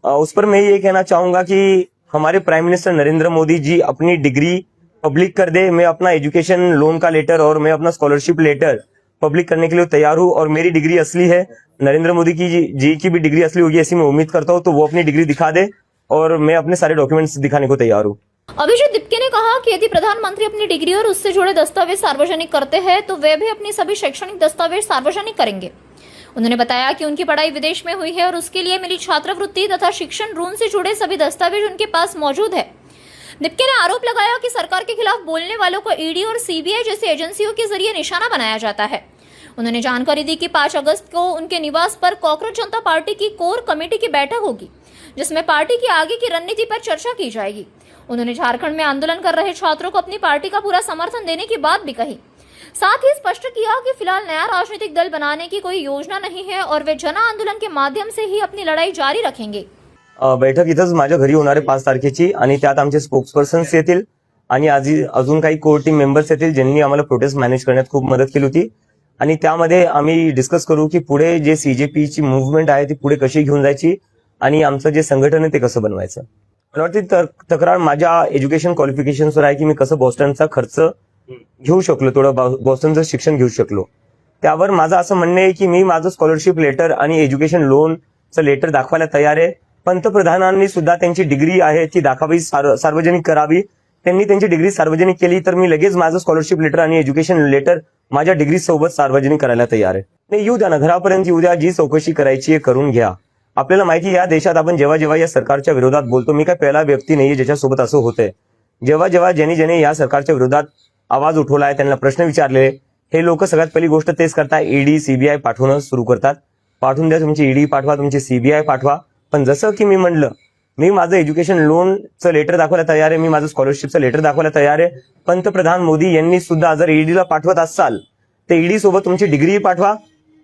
उस पर मैं ये कहना चाहूंगा कि हमारे प्राइम मिनिस्टर नरेंद्र मोदी जी अपनी डिग्री पब्लिक कर दे। मैं अपना एजुकेशन लोन का लेटर और मैं अपना स्कॉलरशिप लेटर पब्लिक करने के लिए तैयार हूं और मेरी डिग्री असली है। नरेंद्र मोदी जी की भी डिग्री असली होगी ऐसी मैं उम्मीद करता हूं, तो वो अपनी डिग्री दिखा दे और मैं अपने सारे डॉक्यूमेंट्स दिखाने को तैयार हूं। अभिजीत दिप्के ने कहा कि यदि प्रधानमंत्री अपनी डिग्री और उससे जुड़े दस्तावेज सार्वजनिक करते हैं तो वे भी अपनी सभी शैक्षणिक दस्तावेज सार्वजनिक करेंगे। उन्होंने बताया कि उनकी पढ़ाई विदेश में हुई है और उसके लिए मिली छात्रवृत्ति तथा शिक्षण ऋण से जुड़े सभी दस्तावेज उनके पास मौजूद है। दिप्के ने आरोप लगाया कि सरकार के खिलाफ बोलने वालों को ईडी और सीबीआई जैसी एजेंसियों के जरिए निशाना बनाया जाता है। उन्होंने जानकारी दी कि 5 अगस्त को उनके निवास पर कॉकरोच जनता पार्टी की कोर कमेटी की बैठक होगी, जिसमें पार्टी की आगे की रणनीति पर चर्चा की जाएगी। उन्होंने झारखंड में आंदोलन कर रहे छात्रों को अपनी पार्टी का पूरा समर्थन देने की बात भी कही। साथ ही स्पष्ट किया कि फिलहाल नया राजनीतिक दल बनाने की कोई योजना नहीं है और वे जन आंदोलन के माध्यम से ही अपनी लढाई जारी रखेंगे। बैठक इथंच माझ्या घरी होणार आहे 5 तारखेची आणि त्यात आमचे स्पोक्सपर्सन्स येतील आणि अजून काही कोर टीम मेंबर्स येतील ज्यांनी आम्हाला प्रोटेस्ट मॅनेज करण्यात खूप मदत केली होती आणि त्यामध्ये आम्ही डिस्कस करू की पुढे जे सीजेपीची मूव्हमेंट आहे ती पुढे कशी घेऊन जायची आणि आमचं जे संघटन आहे ते कसं बनवायचं। मला वाटतं तक्रार माझ्या एज्युकेशन क्वालिफिकेशन्सवर आहे की मी कसं बॉस्टनचा खर्च घेऊ शकलो, थोडं बॉस्टनचं शिक्षण घेऊ शकलो। त्यावर माझं असं म्हणणं आहे की मी माझं स्कॉलरशिप लेटर आणि एज्युकेशन लोनचं लेटर दाखवायला तयार आहे। पंतप्रधानांनी सुद्धा त्यांची डिग्री आहे ती दाखवावी, सार्वजनिक करावी। त्यांनी त्यांची डिग्री सार्वजनिक केली तर मी लगेच माझं स्कॉलरशिप लेटर आणि एज्युकेशन लेटर माझ्या डिग्री सोबत सार्वजनिक करायला तयार आहे। नाही येऊ द्या ना, घरापर्यंत येऊ द्या, जी चौकशी करायची आहे करून घ्या। आपल्याला माहिती या देशात आपण जेव्हा या सरकारच्या विरोधात बोलतो, मी काय पहिला व्यक्ती नाहीये ज्याच्यासोबत असं होतंय। जेव्हा ज्यांनी या सरकारच्या विरोधात आवाज उठवलाय, त्यांना प्रश्न विचारले, हे लोक सगळ्यात पहिली गोष्ट तेच करतात, ईडी सीबीआय पाठवणं सुरू करतात। पाठवून द्या, तुमची ईडी पाठवा, तुमची सीबीआय पाठवा। पण जसं की मी म्हणलं, मी माझं एज्युकेशन लोनचं लेटर दाखवायला तयार आहे, मी माझं स्कॉलरशिपचं लेटर दाखवायला तयार आहे। पंतप्रधान मोदी यांनी सुद्धा जर ईडीला पाठवत असाल तर ईडी सोबत तुमची डिग्री पाठवा,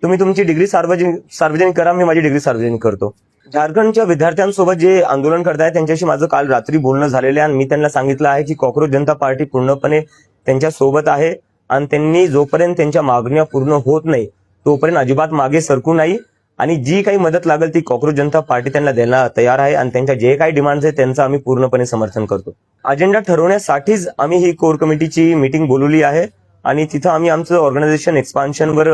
तुम्ही तुमची डिग्री सार्वजनिक करा, मी माझी डिग्री सार्वजनिक करतो। झारखंडच्या विद्यार्थ्यांसोबत जे आंदोलन करतायत त्यांच्याशी माझं काल रात्री बोलणं झालेलं आहे आणि मी त्यांना सांगितलं आहे की कॉकरोच जनता पार्टी पूर्णपणे त्यांच्या सोबत आहे आणि त्यांनी जोपर्यंत त्यांच्या मागण्या पूर्ण होत नाही तोपर्यंत अजिबात मागे सरकू नाही आणि जी काही मदत लागेल ती कॉकरोच जनता पार्टी त्यांना द्यायला तयार आहे आणि त्यांच्या जे काही डिमांड्स आहेत त्यांचं आम्ही पूर्णपणे समर्थन करतो। अजेंडा ठरवण्यासाठीच आम्ही ही कोर कमिटीची मीटिंग बोलवली आहे आणि तिथं आम्ही आमचं ऑर्गनायझेशन एक्सपान्शनवर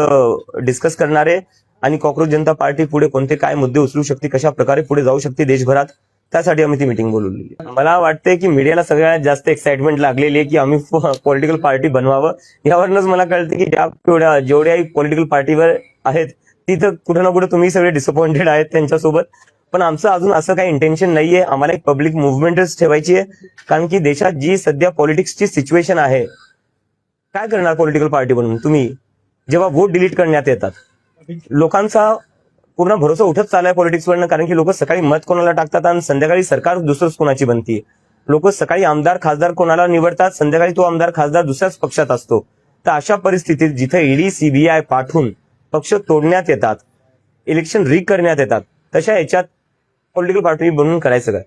डिस्कस करणार आहे आणि कॉकरोच जनता पार्टी पुढे कोणते काय मुद्दे उचलू शकते, कशा प्रकारे पुढे जाऊ शकते देशभरात, त्यासाठी आम्ही ती मीटिंग बोलवली आहे। मला वाटते की मीडियाला सगळ्यात जास्त एक्साइटमेंट लागलेली आहे की आम्ही पॉलिटिकल पार्टी बनवावं। यावरूनच मला कळते की जेवढ्याही पॉलिटिकल पार्टीवर आहेत तिथं कुठं ना कुठं तुम्ही सगळे डिसअपॉइंटेड आहेत त्यांच्यासोबत, पण आमचं अजून असं काही इंटेन्शन नाहीये। आम्हाला एक पब्लिक मुव्हमेंटच ठेवायची आहे, कारण की देशात जी सध्या पॉलिटिक्सची सिच्युएशन आहे, काय करणार पॉलिटिकल पार्टी बनून तुम्ही जेव्हा वोट डिलीट करण्यात येतात। लोकांचा पूर्ण भरोसा उठत चाललाय पॉलिटिक्सवरनं, कारण की लोक सकाळी मत कोणाला टाकतात आणि संध्याकाळी सरकार दुसरंच कोणाची बनती। लोक सकाळी आमदार खासदार कोणाला निवडतात, संध्याकाळी तो आमदार खासदार दुसऱ्याच पक्षात असतो। तर अशा परिस्थितीत जिथे ईडी सीबीआय पाठवून पक्ष तोडण्यात येतात, इलेक्शन रीग करण्यात येतात, तशा याच्यात पॉलिटिकल पार्टी बनवून करायचं काय?